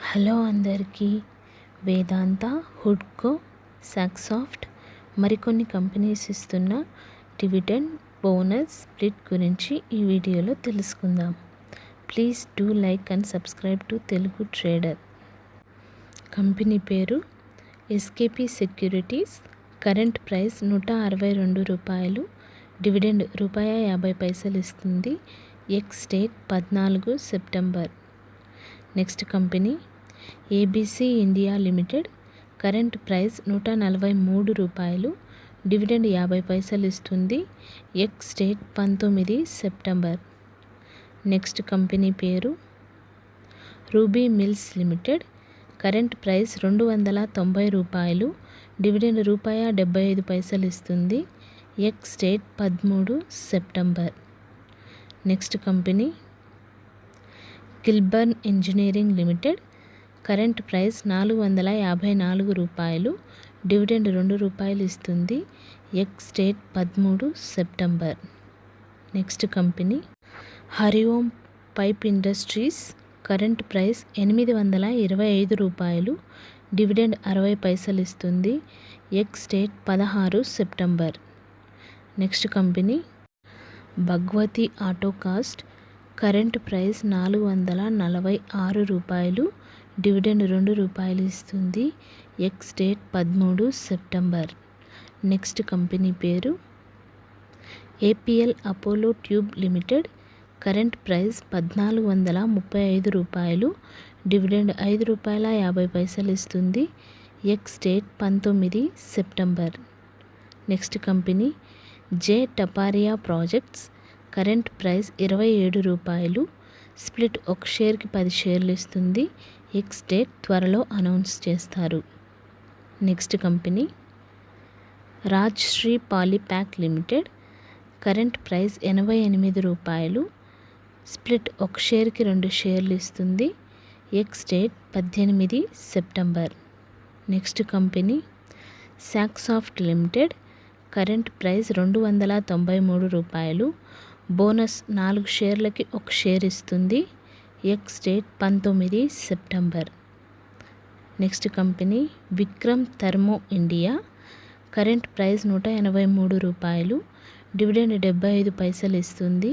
Hello అందరికీ. వేదాంత, హుడ్కో, సాక్సాఫ్ట్ మరికొన్ని companies ఇస్తున్న డివిడెండ్ బోనస్ స్ప్లిట్ గురించి ఈ వీడియోలో తెలుసుకుందాం. Please do like and subscribe to Telugu trader. Company పేరు SKP securities. Current price ₹162. Dividend ₹50 ఇస్తుంది. Ex date 14 September. Next company ABC India limited. Current price ₹143. Dividend ₹50 ఇస్తుంది. Ex date 19 September. Next company పేరు Ruby Mills limited. Current price ₹290. Dividend ₹75 ఇస్తుంది. Ex date 13 September. Next company Kilburn engineering limited. Current price ₹454. Dividend ₹2 ఇస్తుంది. Ex date 13 September. Next company Hariom pipe industries. Current price ₹825. Dividend ₹60 ఇస్తుంది. Ex date 16 September. Next company Bhagwati auto cast. Current price ₹446. Dividend ₹2 ఇస్తుంది. Ex date 13 September. Next company పేరు APL Apollo tube limited. Current price ₹1435. Dividend ₹5.50 ఇస్తుంది. Ex date 19 September. Next company J Taparia projects. Current price ₹27. Split ఒక షేర్కి 10 షేర్లు ఇస్తుంది. Ex date త్వరలో announce చేస్తారు. Next company Rajshree polypack limited. Current price ₹88. Split ఒక షేర్కి 2 షేర్లు ఇస్తుంది. Ex date 18 September. Next company Saksoft limited. Current price ₹293. Bonus 4 షేర్లకి 1 షేర్ ఇస్తుంది. Ex date 19 September. Next company Vikram thermo India. Current price ₹183. Dividend ₹75 ఇస్తుంది.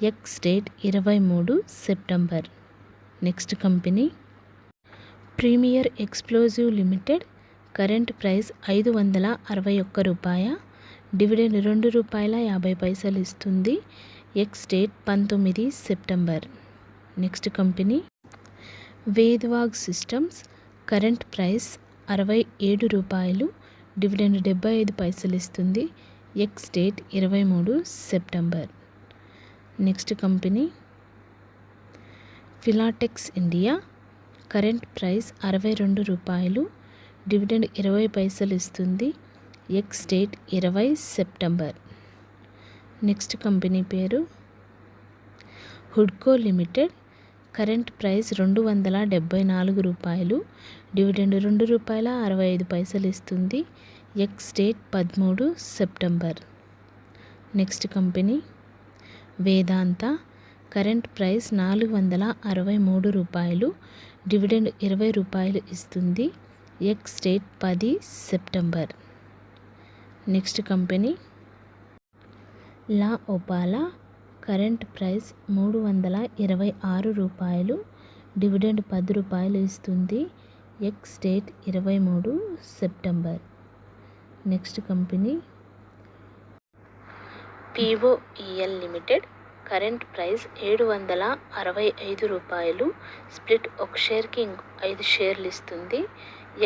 Ex date 23 September. Next company premier explosive limited. Current price ₹561. Dividend ₹2.50 ఇస్తుంది. Ex date 19 September. Next company Vedavaag systems. Current price ₹67. Dividend ₹75 ఇస్తుంది. Ex date 23 September. Next company Filatex India. Current price ₹62. Dividend ₹20 ఇస్తుంది. Ex date 20 September. Next company పేరు హుడ్కో limited. Current price ₹274. Dividend ₹2.65 ఇస్తుంది. Ex date 13 September. Next company Vedanta. Current price ₹463. Dividend ₹20 ఇస్తుంది. Ex date 10 September. Next company La Opala. Current price ₹326. Dividend ₹10 ఇస్తుంది. Ex date 23 September. Next company POEL limited. Current price ₹765. Split ఒక షేర్కి 5 షేర్లు ఇస్తుంది.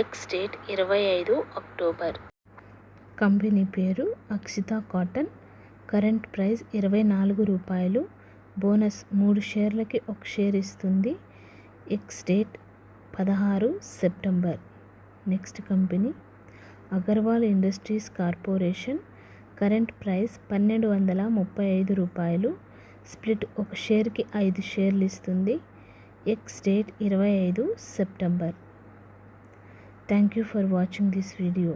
Ex date 25 October. Company పేరు Akshita cotton. Current price ₹24. Bonus 3 షేర్లకి 1 share ఇస్తుంది. Ex date 16 September. Next company Agarwal industries corporation. Current price ₹1235. Split ఒక షేర్కి 5 షేర్లు ఇస్తుంది. Ex date 25 September. Thank you for watching this video.